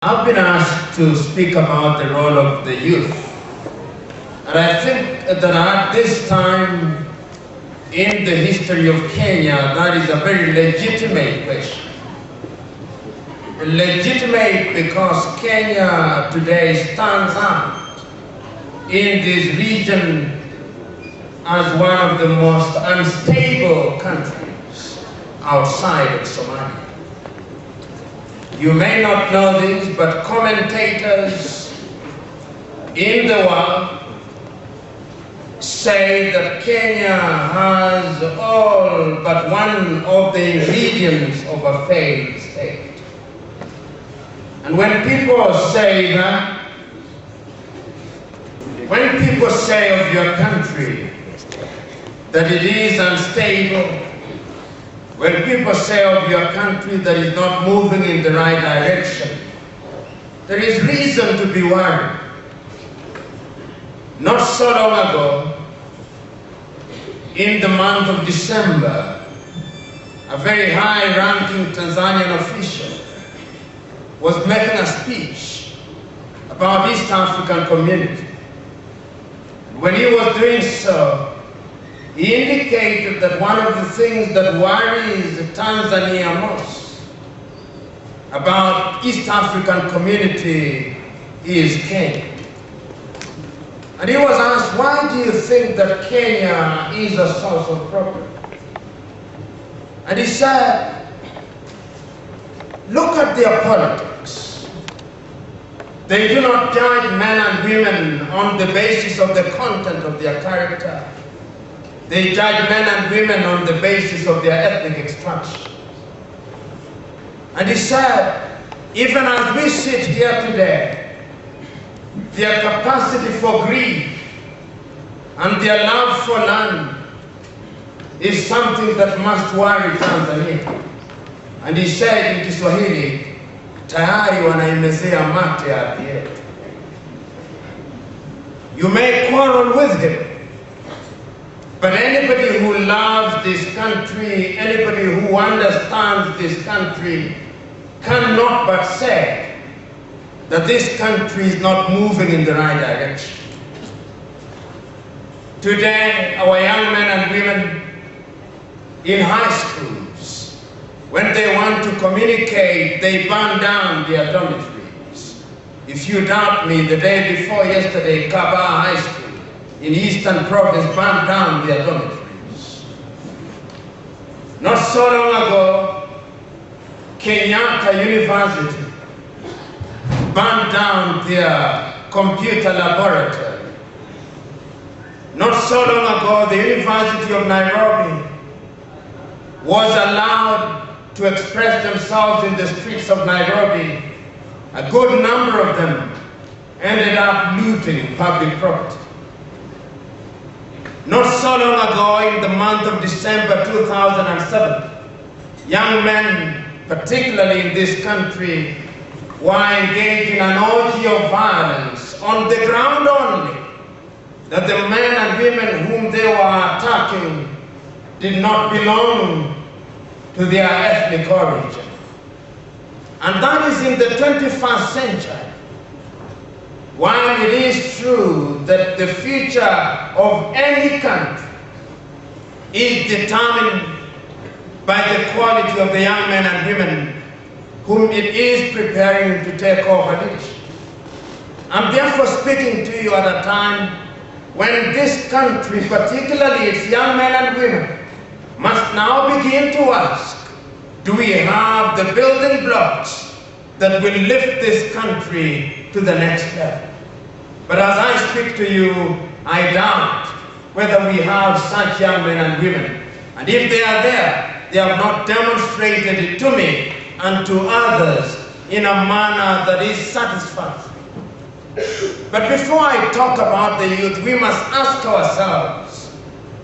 I've been asked to speak about the role of the youth. And I think that at this time in the history of Kenya, that is a very legitimate question. Legitimate because Kenya today stands out in this region as one of the most unstable countries outside of Somalia. You may not know this, but commentators in the world say that Kenya has all but one of the ingredients of a failed state. And when people say that, when people say of your country that it is unstable, when people say of your country that it's not moving in the right direction, there is reason to be worried. Not so long ago, in the month of December, a very high-ranking Tanzanian official was making a speech about East African community. When he was doing so, he indicated that one of the things that worries Tanzania most about East African community is Kenya. And he was asked, why do you think that Kenya is a source of problem? And he said, look at their politics. They do not judge men and women on the basis of the content of their character. They judge men and women on the basis of their ethnic extraction. And he said, even as we sit here today, their capacity for greed and their love for land is something that must worry Tanzania. And he said in Kiswahili, tayari wanaimezea mate ardhi yetu. You may quarrel with him, but anybody who loves this country, anybody who understands this country, cannot but say that this country is not moving in the right direction. Today, our young men and women in high schools, when they want to communicate, they burn down their dormitories. If you doubt me, the day before yesterday, Kaba High School in Eastern Province burned down their dormitories. Not so long ago, Kenyatta University burned down their computer laboratory. Not so long ago, the University of Nairobi was allowed to express themselves in the streets of Nairobi. A good number of them ended up looting public property. Not so long ago, in the month of December 2007, young men, particularly in this country, were engaged in an orgy of violence on the ground only that the men and women whom they were attacking did not belong to their ethnic origin. And that is in the 21st century. While it is true that the future of any country is determined by the quality of the young men and women whom it is preparing to take over leadership, I'm therefore speaking to you at a time when this country, particularly its young men and women, must now begin to ask, do we have the building blocks that will lift this country to the next level? But as I speak to you, I doubt whether we have such young men and women. And if they are there, they have not demonstrated it to me and to others in a manner that is satisfactory. But before I talk about the youth, we must ask ourselves,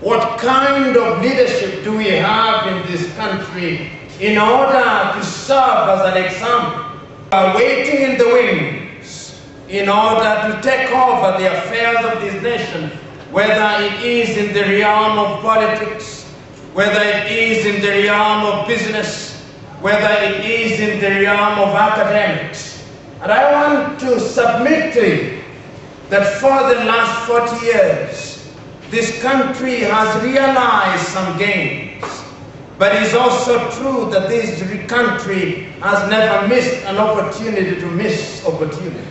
what kind of leadership do we have in this country in order to serve as an example? We are waiting in the wings in order to take over the affairs of this nation, whether it is in the realm of politics, whether it is in the realm of business, whether it is in the realm of academics. And I want to submit to you that for the last 40 years, this country has realized some gains. But it's also true that this country has never missed an opportunity to miss opportunity.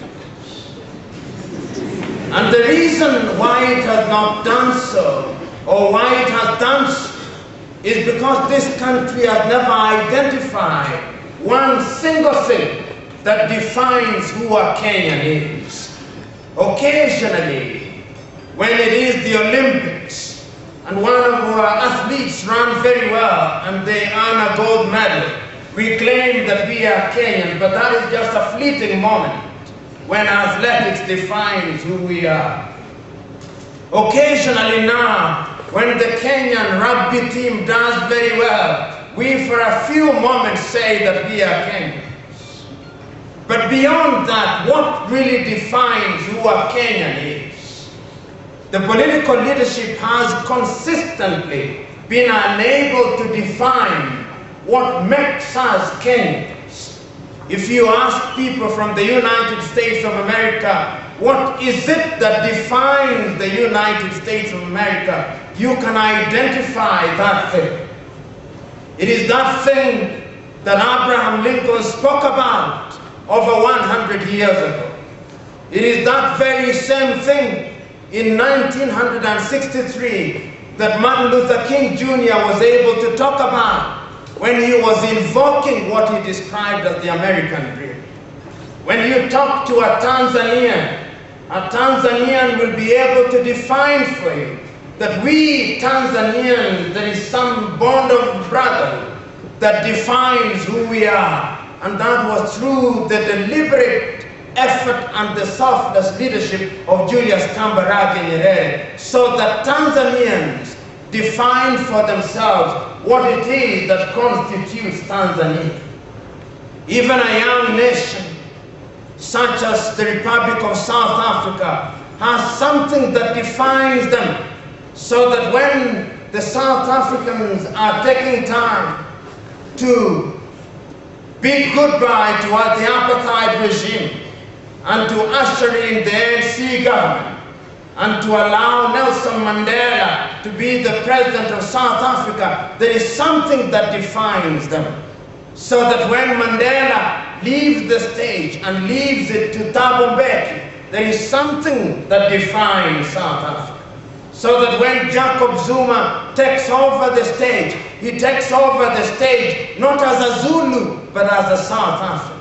And the reason why it has not done so, or why it has done so, is because this country has never identified one single thing that defines who a Kenyan is. Occasionally, when it is the Olympics, and one of our athletes run very well and they earn a gold medal, we claim that we are Kenyan, but that is just a fleeting moment when athletics defines who we are. Occasionally now, when the Kenyan rugby team does very well, we for a few moments say that we are Kenyans. But beyond that, what really defines who a Kenyan is? The political leadership has consistently been unable to define what makes us Kenyans. If you ask people from the United States of America, what is it that defines the United States of America? You can identify that thing. It is that thing that Abraham Lincoln spoke about over 100 years ago. It is that very same thing in 1963 that Martin Luther King Jr. was able to talk about when he was invoking what he described as the American dream. When you talk to a Tanzanian will be able to define for you that we Tanzanians, there is some bond of brotherhood that defines who we are. And that was through the deliberate effort and the selfless leadership of Julius Kambarage Nyerere, so that Tanzanians define for themselves what it is that constitutes Tanzania. Even a young nation such as the Republic of South Africa has something that defines them, so that when the South Africans are taking time to bid goodbye to the apartheid regime and to usher in the ANC government and to allow Nelson Mandela to be the president of South Africa, there is something that defines them. So that when Mandela leaves the stage and leaves it to Thabo Mbeki, there is something that defines South Africa. So that when Jacob Zuma takes over the stage, he takes over the stage not as a Zulu, but as a South African.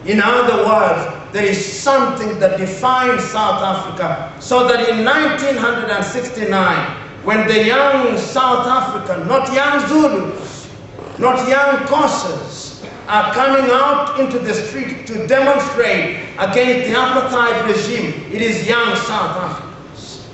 In other words, there is something that defines South Africa, so that in 1969, when the young South African, not young Zulus, not young Xhosas, are coming out into the street to demonstrate against the apartheid regime, it is young South Africans.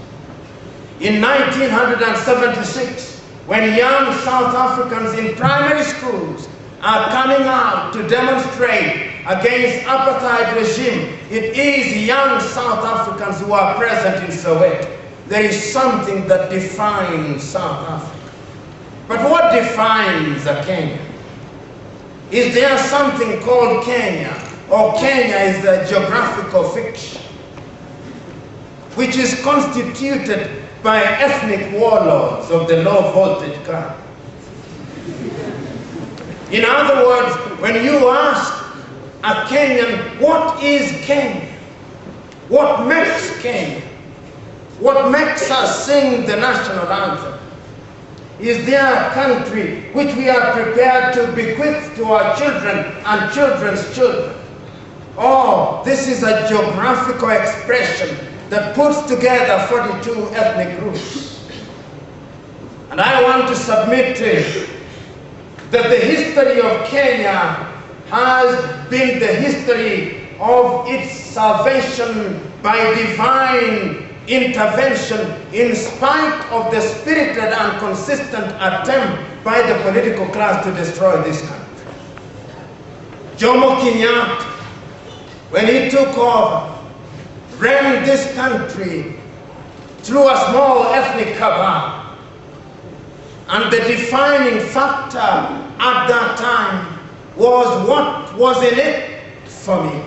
In 1976, when young South Africans in primary schools are coming out to demonstrate against apartheid regime, it is young South Africans who are present in Soweto. There is something that defines South Africa. But what defines a Kenyan? Is there something called Kenya, or Kenya is a geographical fiction, which is constituted by ethnic warlords of the low voltage kind? In other words, when you ask a Kenyan, what is Kenya? What makes Kenya? What makes us sing the national anthem? Is there a country which we are prepared to bequeath to our children and children's children? Oh, this is a geographical expression that puts together 42 ethnic groups. And I want to submit to you that the history of Kenya has been the history of its salvation by divine intervention, in spite of the spirited and consistent attempt by the political class to destroy this country. Jomo Kenyatta, when he took over, ran this country through a small ethnic cabal. And the defining factor at that time was what was in it for me.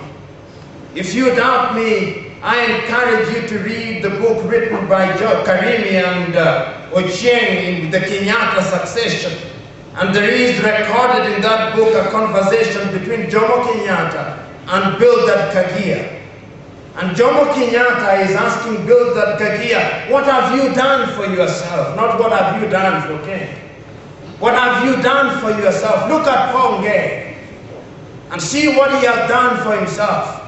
If you doubt me, I encourage you to read the book written by Karimi and Ochieng in the Kenyatta succession. And there is recorded in that book a conversation between Jomo Kenyatta and Bildad Kagia. And Jomo Kenyatta is asking Bildad Kagia, what have you done for yourself? Not what have you done for Kenya. What have you done for yourself? Look at Ponge and see what he has done for himself.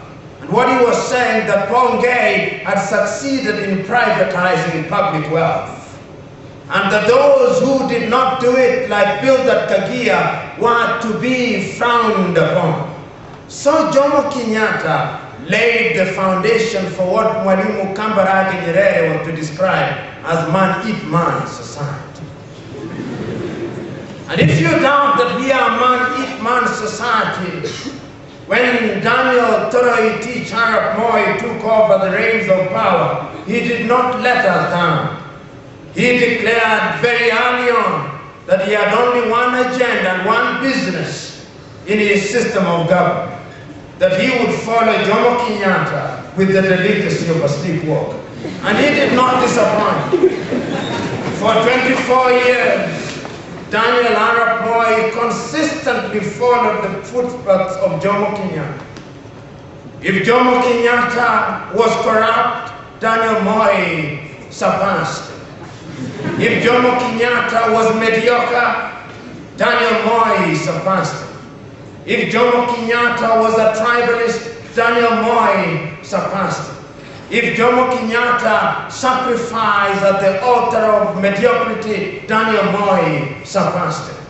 And what he was saying, that Ponge had succeeded in privatizing public wealth. And that those who did not do it, like Bildad Kagia, were to be frowned upon. So Jomo Kenyatta laid the foundation for what Mwalimu Kambarage Nyerere was to describe as man-eat-man society. And if you doubt that we are man-eat-man society, when Daniel Toroiti Arap Moi took over the reins of power, he did not let us down. He declared very early on that he had only one agenda and one business in his system of government, that he would follow Jomo Kenyatta with the delicacy of a sleepwalker. And he did not disappoint. For 24 years, Daniel Arap Moi consistently followed the footsteps of Jomo Kenyatta. If Jomo Kenyatta was corrupt, Daniel Moi surpassed him. If Jomo Kenyatta was mediocre, Daniel Moi surpassed him. If Jomo Kenyatta was a tribalist, Daniel Moi surpassed him. If Jomo Kenyatta sacrificed at the altar of mediocrity, Daniel Moi surpassed him.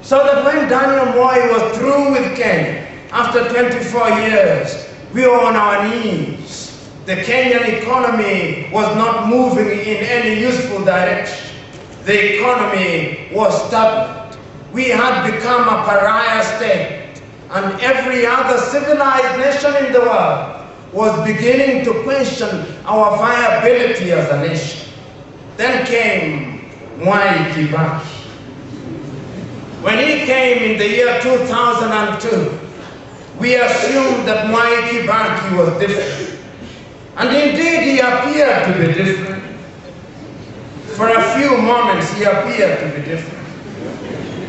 So that when Daniel Moi was through with Kenya, after 24 years, we were on our knees. The Kenyan economy was not moving in any useful direction. The economy was stagnant. We had become a pariah state, and every other civilized nation in the world was beginning to question our viability as a nation. Then came Mwai Kibaki. When he came in the year 2002, we assumed that Mwai Kibaki was different. And indeed he appeared to be different. For a few moments he appeared to be different.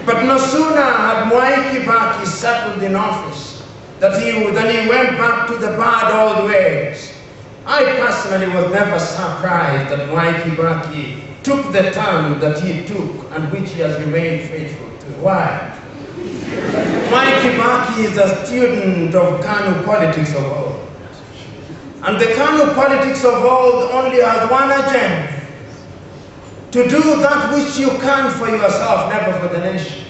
But no sooner had Mwai Kibaki settled in office than he went back to the bad old ways. I personally was never surprised that Mwai Kibaki took the turn that he took and which he has remained faithful to. Why? Mwai Kibaki is a student of KANU politics of old. And the KANU politics of old only has one agenda: to do that which you can for yourself, never for the nation.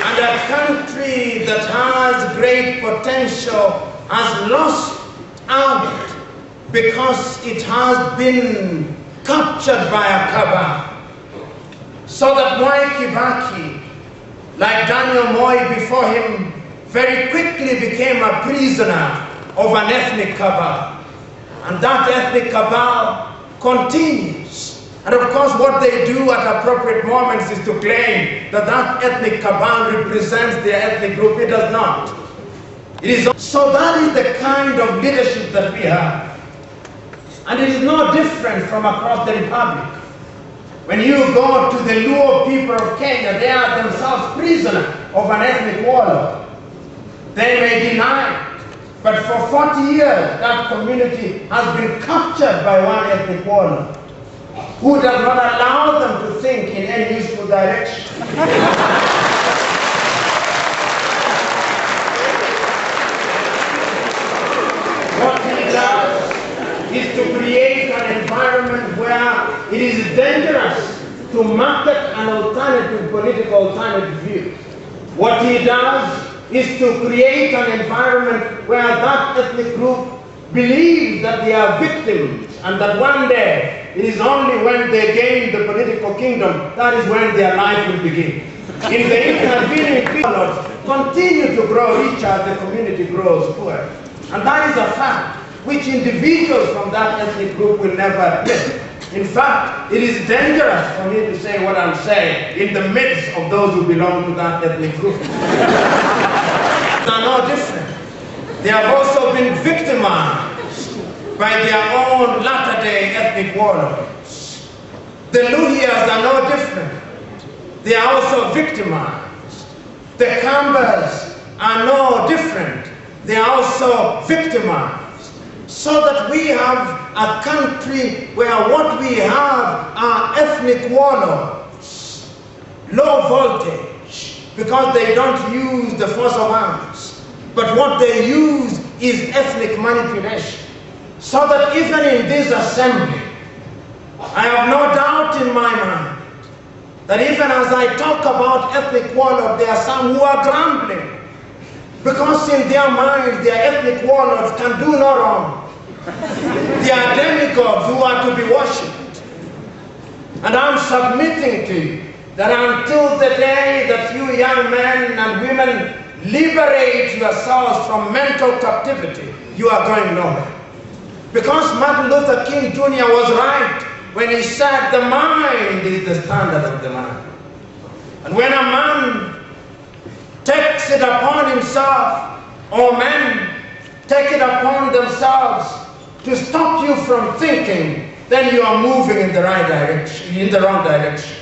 And a country that has great potential has lost out because it has been captured by a cabal. So that Mwai Kibaki, like Daniel Moi before him, very quickly became a prisoner of an ethnic cabal. And that ethnic cabal continues. And of course what they do at appropriate moments is to claim that that ethnic cabal represents their ethnic group. It does not. It is. So that is the kind of leadership that we have. And it is no different from across the Republic. When you go to the Luo people of Kenya, they are themselves prisoners of an ethnic warlord. They may deny it, but for 40 years that community has been captured by one ethnic warlord who does not allow them to think in any useful direction. What he does is to create an environment where it is dangerous to market an alternative political alternative view. What he does is to create an environment where that ethnic group believes that they are victims and that one day it is only when they gain the political kingdom that is when their life will begin. In the intervening periods, continue to grow richer as the community grows poor. And that is a fact which individuals from that ethnic group will never admit. In fact, it is dangerous for me to say what I'm saying in the midst of those who belong to that ethnic group. They are no different. They have also been victimized by their own latter-day ethnic warlords. The Luhias are no different. They are also victimized. The Kambas are no different. They are also victimized. So that we have a country where what we have are ethnic warlords, low voltage, because they don't use the force of arms. But what they use is ethnic manipulation. So that even in this assembly, I have no doubt in my mind that even as I talk about ethnic warlords, there are some who are grumbling. Because in their minds, their ethnic warlords can do no wrong. They are demigods who are to be worshipped. And I'm submitting to you that until the day that you young men and women liberate yourselves from mental captivity, you are going nowhere. Because Martin Luther King Jr. was right when he said the mind is the standard of the man. And when a man takes it upon himself, or men take it upon themselves to stop you from thinking, then you are moving in the right direction, in the wrong direction.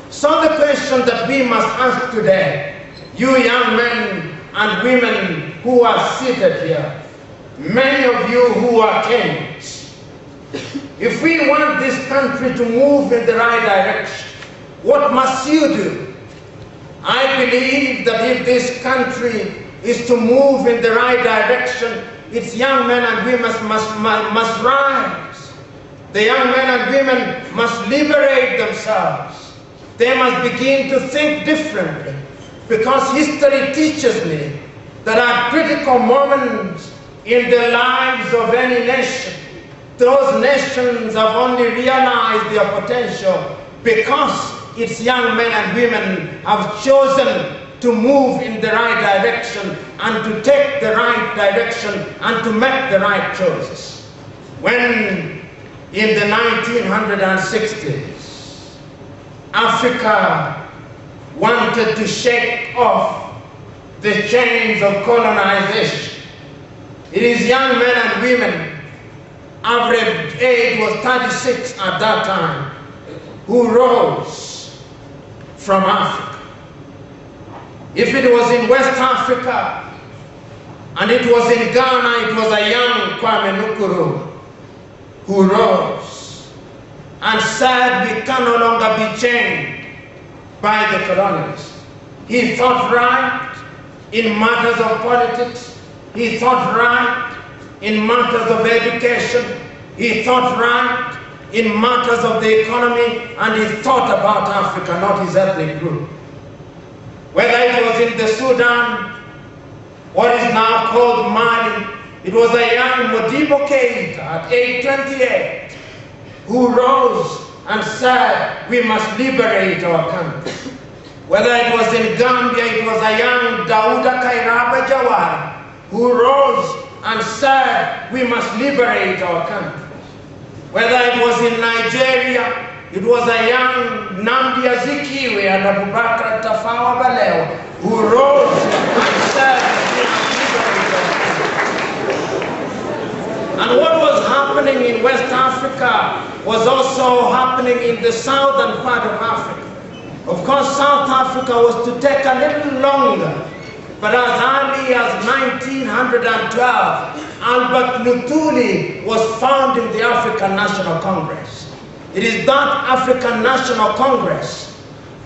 So the question that we must ask today, you young men and women who are seated here, many of you who are Kenyans, if we want this country to move in the right direction, what must you do? I believe that if this country is to move in the right direction, its young men and women must rise. The young men and women must liberate themselves. They must begin to think differently. Because history teaches me that at critical moments in the lives of any nation, those nations have only realized their potential because its young men and women have chosen to move in the right direction and to take the right direction and to make the right choices. When in the 1960s, Africa wanted to shake off the chains of colonization, it is young men and women, average age was 36 at that time, who rose from Africa. If it was in West Africa and it was in Ghana, it was a young Kwame Nkrumah who rose and said we can no longer be chained by the colonialists. He thought right in matters of politics. He thought right in matters of education. He thought right in matters of the economy, and he thought about Africa, not his ethnic group. Whether it was in the Sudan, what is now called Mali, it was a young Modibo Keita at age 28 who rose and said, we must liberate our country. Whether it was in Gambia, it was a young Dauda Kairaba Jawara who rose and said, we must liberate our country. Whether it was in Nigeria, it was a young Nnamdi Azikiwe and Abubakar Tafawa Balewa who rose and said, we must liberate our country. And what was happening in West Africa was also happening in the southern part of Africa. Of course, South Africa was to take a little longer, but as early as 1912, Albert Luthuli was found in the African National Congress. It is that African National Congress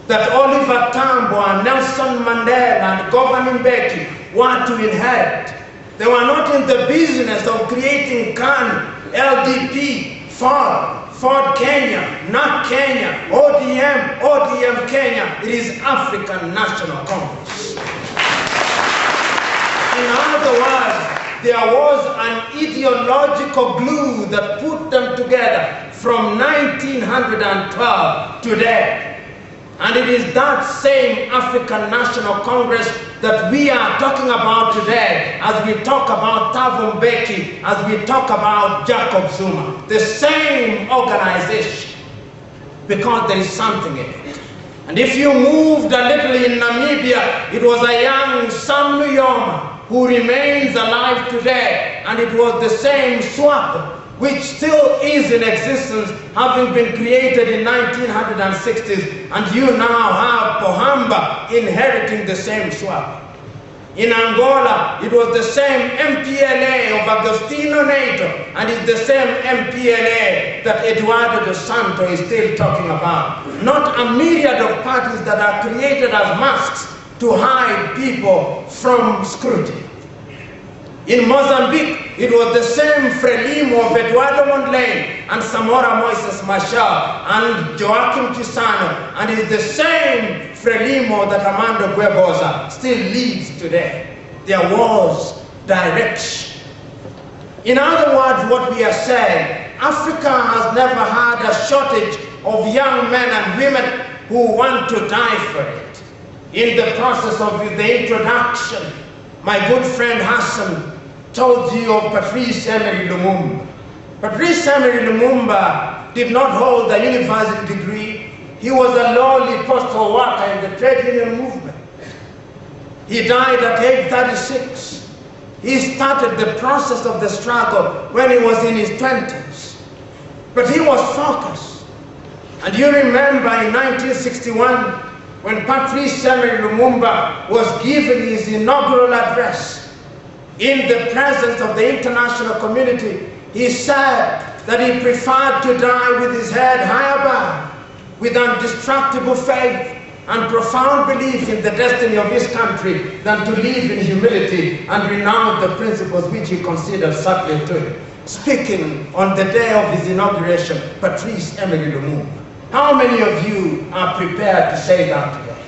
that Oliver Tambo and Nelson Mandela and Govan Mbeki were to inherit. They were not in the business of creating CAN, LDP, Ford Kenya, not Kenya, ODM Kenya. It is African National Congress. In other words, there was an ideological glue that put them together from 1912 to today. And it is that same African National Congress that we are talking about today as we talk about Thabo Mbeki, as we talk about Jacob Zuma. The same organization because there is something in it. And if you moved a little in Namibia, it was a young Sam Nujoma who remains alive today, and it was the same SWAPO, which still is in existence, having been created in 1960s, and you now have Pohamba inheriting the same SWAPO. In Angola, it was the same MPLA of Agostinho Neto, and it's the same MPLA that Eduardo dos Santos is still talking about. Not a myriad of parties that are created as masks to hide people from scrutiny. In Mozambique, it was the same Frelimo of Eduardo Mondlane and Samora Moises Machel and Joaquim Chissano, and it's the same Frelimo that Armando Guebuza still leads today. There was direction. In other words, what we are saying, Africa has never had a shortage of young men and women who want to die for it. In the process of the introduction, my good friend Hassan told you of Patrice Emery Lumumba. Patrice Emery Lumumba did not hold a university degree. He was a lowly postal worker in the trade union movement. He died at age 36. He started the process of the struggle when he was in his 20s. But he was focused. And you remember in 1961, when Patrice Emery Lumumba was giving his inaugural address, in the presence of the international community, he said that he preferred to die with his head high above, with indestructible faith and profound belief in the destiny of his country, than to live in humility and renounce the principles which he considered sacred to him. Speaking on the day of his inauguration, Patrice Emery Lumumba. How many of you are prepared to say that today?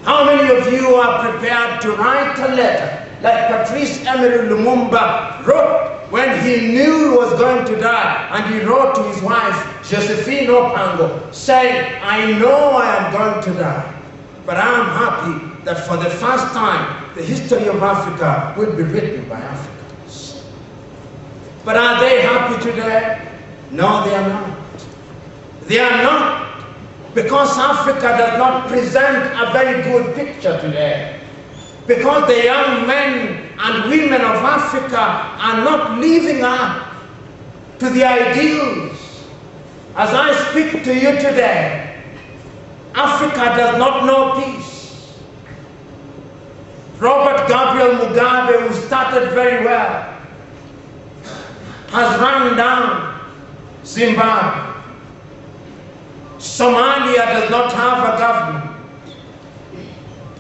How many of you are prepared to write a letter like Patrice Emery Lumumba wrote when he knew he was going to die, and he wrote to his wife, Josephine Opango, saying, I know I am going to die, but I am happy that for the first time, the history of Africa will be written by Africans. But are they happy today? No, they are not. They are not, because Africa does not present a very good picture today. Because the young men and women of Africa are not living up to the ideals. As I speak to you today, Africa does not know peace. Robert Gabriel Mugabe, who started very well, has run down Zimbabwe. Somalia does not have a government.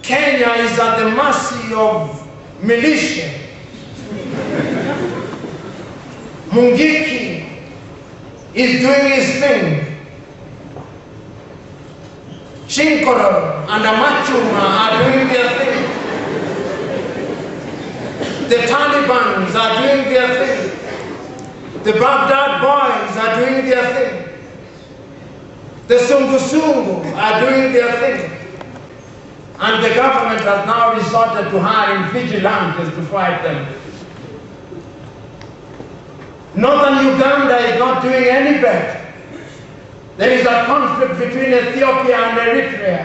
Kenya is at the mercy of militia. Mungiki is doing his thing. Chinkoro and Amachuma are doing their thing. The Taliban are doing their thing. The Baghdad boys are doing their thing. The Sungu are doing their thing. And the government has now resorted to hiring vigilantes to fight them. Northern Uganda is not doing any better. There is a conflict between Ethiopia and Eritrea.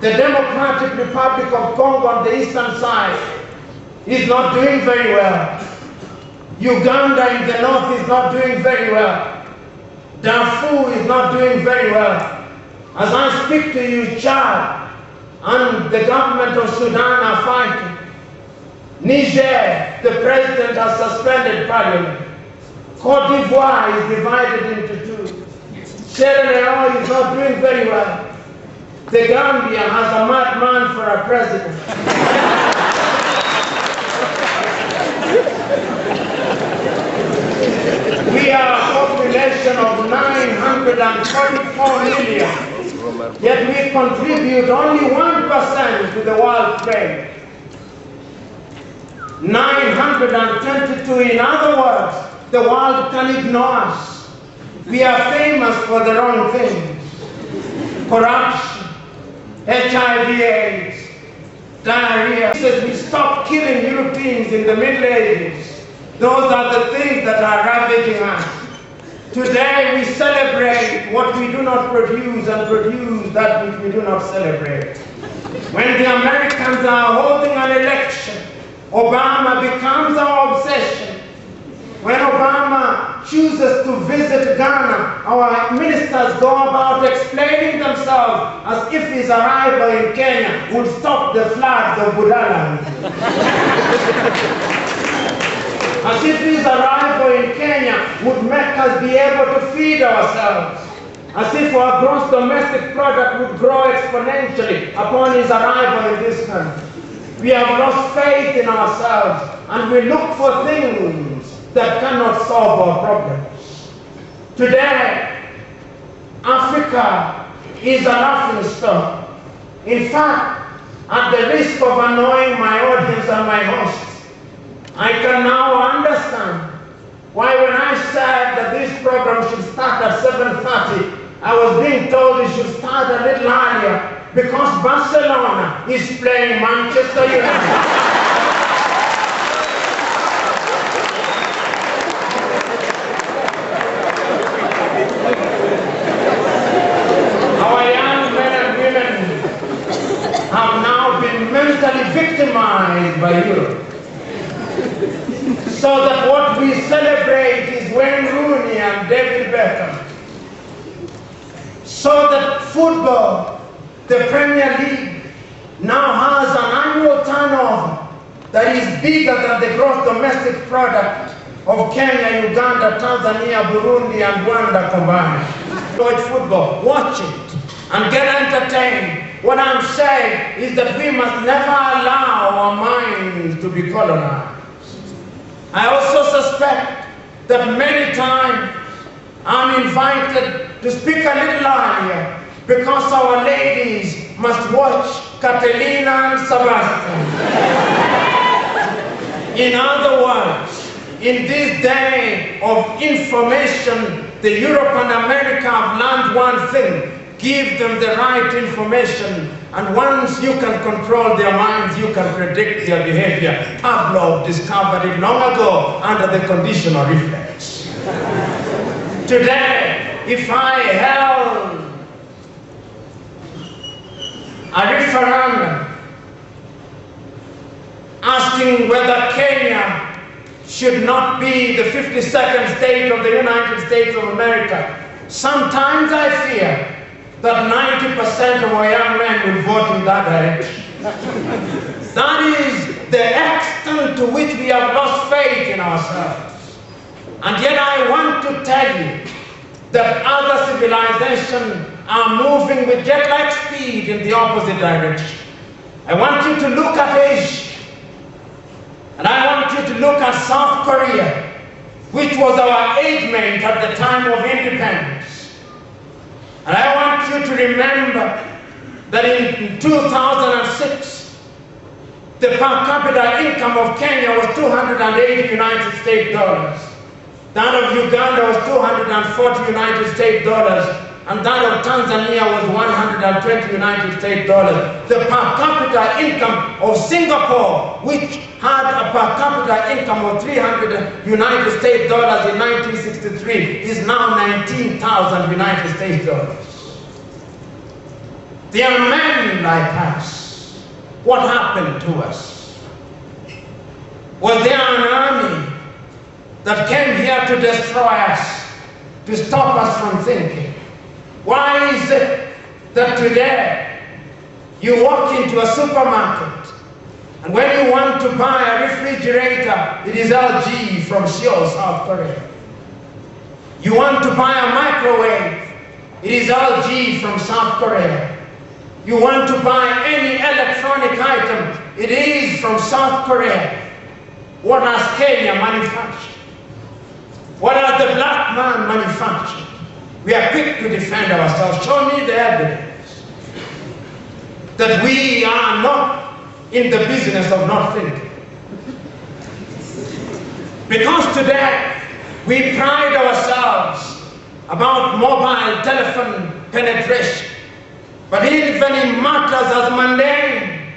The Democratic Republic of Congo on the eastern side is not doing very well. Uganda in the north is not doing very well. Darfur is not doing very well. As I speak to you, Chad and the government of Sudan are fighting. Niger, the president has suspended parliament. Cote d'Ivoire is divided into two. Sierra Leone is not doing very well. The Gambia has a madman for a president. We are a population of 944 million. Yet we contribute only 1% to the world trade. 922, in other words, the world can ignore us. We are famous for the wrong things. Corruption, HIV/AIDS, diarrhea. Since we stopped killing Europeans in the Middle Ages, those are the things that are ravaging us. Today we celebrate what we do not produce and produce that which we do not celebrate. When the Americans are holding an election, Obama becomes our obsession. When Obama chooses to visit Ghana, our ministers go about explaining themselves as if his arrival in Kenya would stop the floods of Budaland. As if his arrival in Kenya would make us be able to feed ourselves. As if our gross domestic product would grow exponentially upon his arrival in this country. We have lost faith in ourselves and we look for things that cannot solve our problems. Today, Africa is a laughing stock. In fact, at the risk of annoying my audience and my hosts, I can now understand why when I said that this program should start at 7:30, I was being told it should start a little earlier because Barcelona is playing Manchester United. Our young men and women have now been mentally victimized by Europe. So that what we celebrate is Wayne Rooney and David Beckham. So that football, the Premier League, now has an annual turnover that is bigger than the gross domestic product of Kenya, Uganda, Tanzania, Burundi, and Rwanda combined. Watch football, watch it, and get entertained. What I'm saying is that we must never allow our minds to be colonized. I also suspect that many times I'm invited to speak a little earlier because our ladies must watch Catalina and Sebastian. In other words, in this day of information, the Europe and America have learned one thing: give them the right information, and once you can control their minds, you can predict their behavior. Pavlov discovered it long ago under the conditional reflex. Today, if I held a referendum asking whether Kenya should not be the 52nd state of the United States of America, sometimes I fear that 90% of our young men will vote in that direction. That is the extent to which we have lost faith in ourselves. And yet I want to tell you that other civilizations are moving with jet-like speed in the opposite direction. I want you to look at Asia. And I want you to look at South Korea, which was our age mate at the time of independence. And I want you to remember that in 2006, the per capita income of Kenya was 280 United States dollars. That of Uganda was 240 United States dollars. And that of Tanzania was 120 United States dollars. The per capita income of Singapore, which had a per capita income of 300 United States dollars in 1963, is now 19,000 United States dollars. There are men like us. What happened to us? Was there an army that came here to destroy us, to stop us from thinking? Why is it that today you walk into a supermarket and when you want to buy a refrigerator, it is LG from Seoul, South Korea. You want to buy a microwave, it is LG from South Korea. You want to buy any electronic item, it is from South Korea. What has Kenya manufactured? What has the black man manufactured? We are quick to defend ourselves. Show me the evidence that we are not in the business of not thinking. Because today we pride ourselves about mobile telephone penetration. But even in matters as mundane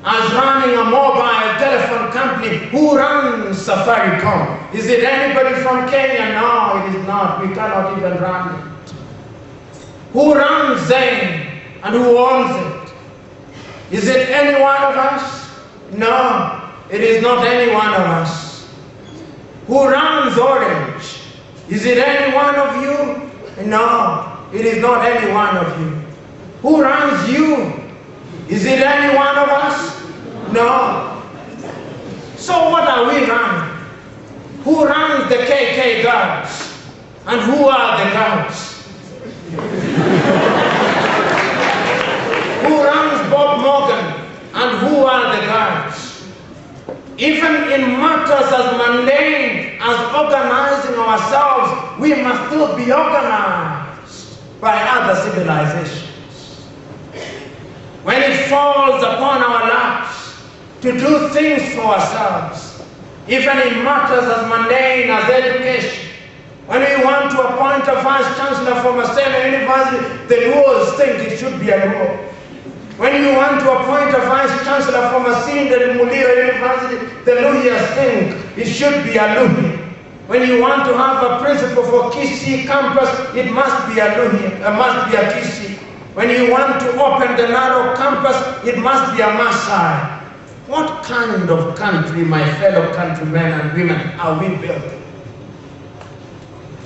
as running a mobile telephone company. Who runs Safaricom? Is it anybody from Kenya? No, it is not. We cannot even run it. Who runs Zain and who owns it? Is it any one of us? No, it is not any one of us. Who runs Orange? Is it any one of you? No, it is not any one of you. Who runs you? Is it any one of us? No. So what are we running? Who runs the KK guards? And who are the guards? Who runs Bob Morgan? And who are the guards? Even in matters as mundane as organizing ourselves, we must still be organized by other civilizations. When it falls upon our laps to do things for ourselves, even in matters as mundane as education, when we want to appoint a vice-chancellor from a Maseno University, the Luos think it should be a Luo. When you want to appoint a vice-chancellor from a Sindel Muliro University, the Luhias think it should be a Luhi. When you want to have a principal for Kisii campus, it must be a Luhi, must be a Kisii. When you want to open the narrow campus, it must be a Maasai. What kind of country, my fellow countrymen and women, are we building?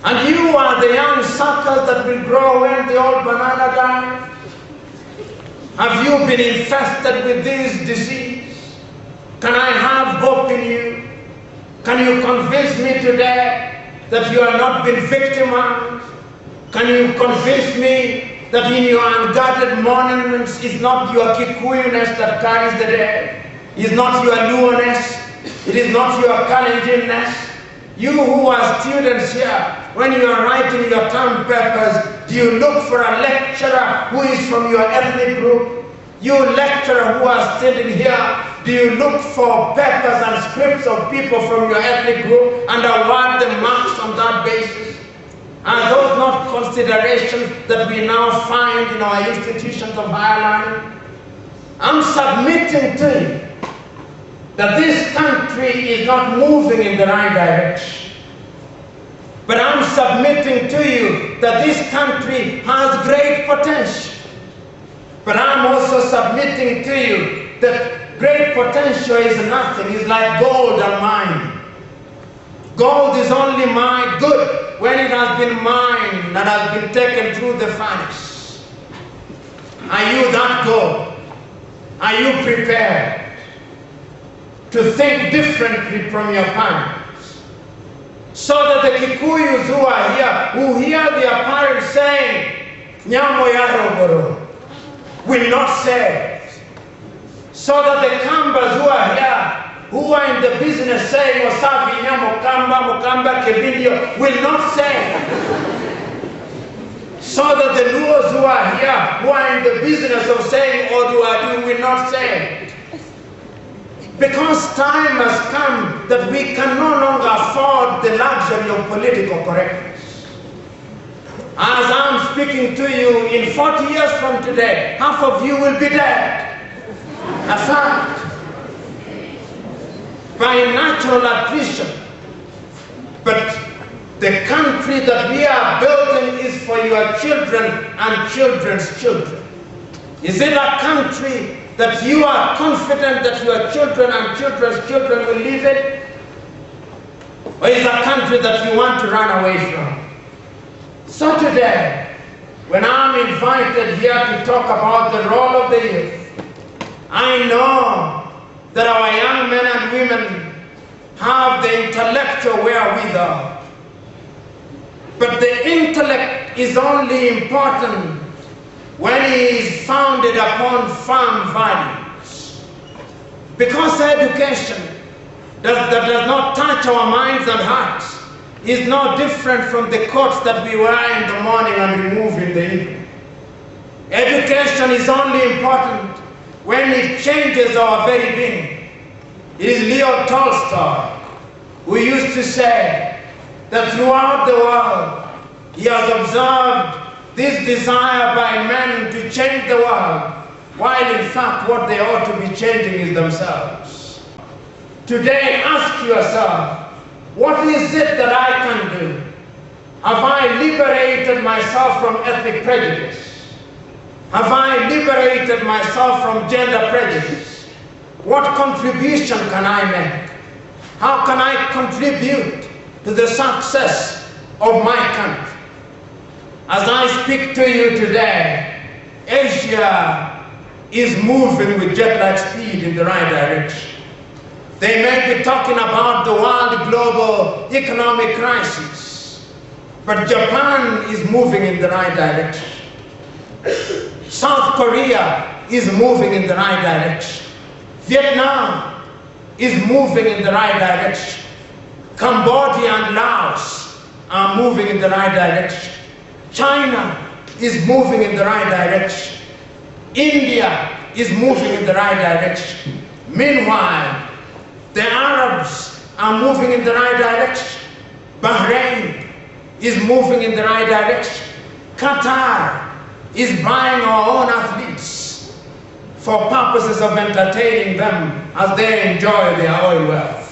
And you are the young suckers that will grow when the old banana dies. Have you been infested with this disease? Can I have hope in you? Can you convince me today that you have not been victimized? Can you convince me that in your unguarded monuments is not your Kikuyuness that carries the day? Is not your Luoness? It is not your Kalenjinness? You who are students here, when you are writing your term papers, do you look for a lecturer who is from your ethnic group? You lecturer who are sitting here, do you look for papers and scripts of people from your ethnic group and award them marks on that basis? Are those not considerations that we now find in our institutions of higher learning? I'm submitting to you that this country is not moving in the right direction. But I'm submitting to you that this country has great potential. But I'm also submitting to you that great potential is nothing. It's like gold and mine. Gold is only mined good when it has been mined and has been taken through the furnace. Are you that gold? Are you prepared to think differently from your parents? So that the Kikuyus who are here, who hear their parents saying, Nyamo Yaroboro, will not say it. So that the Kambas who are here, who are in the business saying, Osavi Nyamo Kamba, Mukamba Kevindio, will not say it. So that the Luos who are here, who are in the business of saying Oduadu, will not say it. Because time has come that we can no longer afford the luxury of political correctness. As I'm speaking to you, in 40 years from today, half of you will be dead. A fact. By natural attrition. But the country that we are building is for your children and children's children. Is it a country that you are confident that your children and children's children will live in? Or is it a country that you want to run away from? So today, when I'm invited here to talk about the role of the youth, I know that our young men and women have the intellectual wherewithal. But the intellect is only important when it is founded upon firm values. Because education that does not touch our minds and hearts is no different from the coats that we wear in the morning and remove in the evening. Education is only important when it changes our very being. It is Leo Tolstoy who used to say that throughout the world he has observed this desire by men to change the world, while in fact what they ought to be changing is themselves. Today, ask yourself, what is it that I can do? Have I liberated myself from ethnic prejudice? Have I liberated myself from gender prejudice? What contribution can I make? How can I contribute to the success of my country? As I speak to you today, Asia is moving with jet-like speed in the right direction. They may be talking about the world global economic crisis, but Japan is moving in the right direction. South Korea is moving in the right direction. Vietnam is moving in the right direction. Cambodia and Laos are moving in the right direction. China is moving in the right direction. India is moving in the right direction. Meanwhile, the Arabs are moving in the right direction. Bahrain is moving in the right direction. Qatar is buying our own athletes for purposes of entertaining them as they enjoy their oil wealth.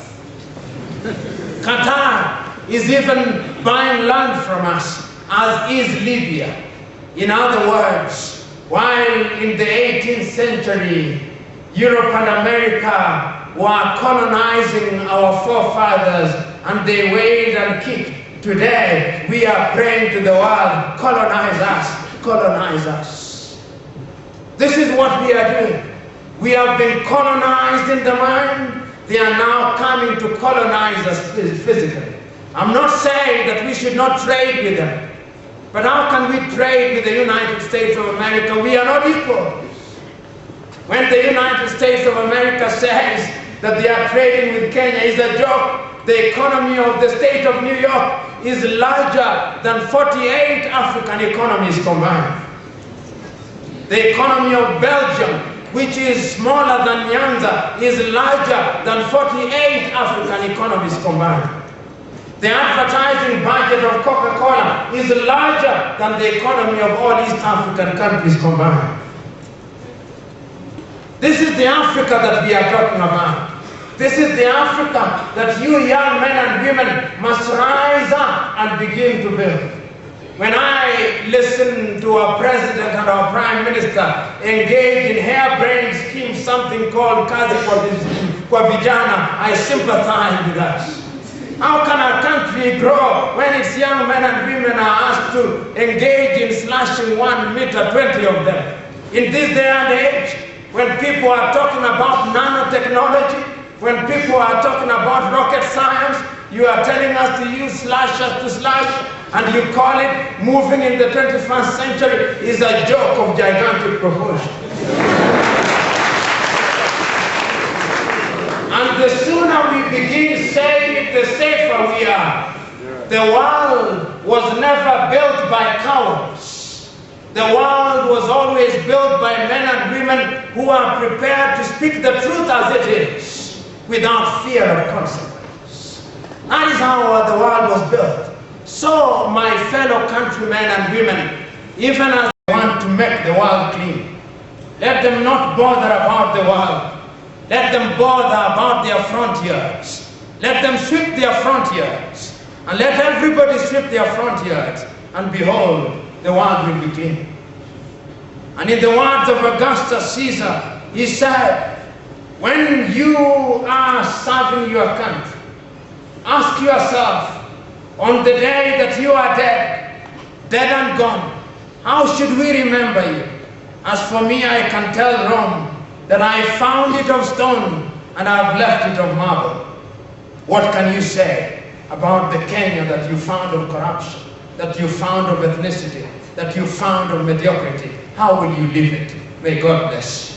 Qatar is even buying land from us, as is Libya. In other words, while in the 18th century, Europe and America were colonizing our forefathers and they wailed and kicked, today we are praying to the world, colonize us, colonize us. This is what we are doing. We have been colonized in the mind. They are now coming to colonize us physically. I'm not saying that we should not trade with them, but how can we trade with the United States of America? We are not equal. When the United States of America says that they are trading with Kenya, is a joke. The economy of the state of New York is larger than 48 African economies combined. The economy of Belgium, which is smaller than Nyanza, is larger than 48 African economies combined. The advertising budget of Coca-Cola is larger than the economy of all East African countries combined. This is the Africa that we are talking about. This is the Africa that you young men and women must rise up and begin to build. When I listen to our president and our prime minister engage in harebrained schemes, something called kazi kwa vijana, I sympathize with us. How can a country grow when its young men and women are asked to engage in slashing 1 meter, 20 of them? In this day and age, when people are talking about nanotechnology, when people are talking about rocket science, you are telling us to use slashers to slash, and you call it moving in the 21st century is a joke of gigantic proportion. And the sooner we begin saying it, the safer we are. The world was never built by cowards. The world was always built by men and women who are prepared to speak the truth as it is, without fear of consequence. That is how the world was built. So, my fellow countrymen and women, even as they want to make the world clean, let them not bother about the world. Let them bother about their frontiers. Let them sweep their frontiers. And let everybody sweep their frontiers. And behold, the world will be clean. And in the words of Augustus Caesar, he said, when you are serving your country, ask yourself, on the day that you are dead and gone, how should we remember you? As for me, I can tell Rome that I found it of stone and I have left it of marble. What can you say about the Kenya that you found of corruption, that you found of ethnicity, that you found of mediocrity? How will you live it? May God bless you.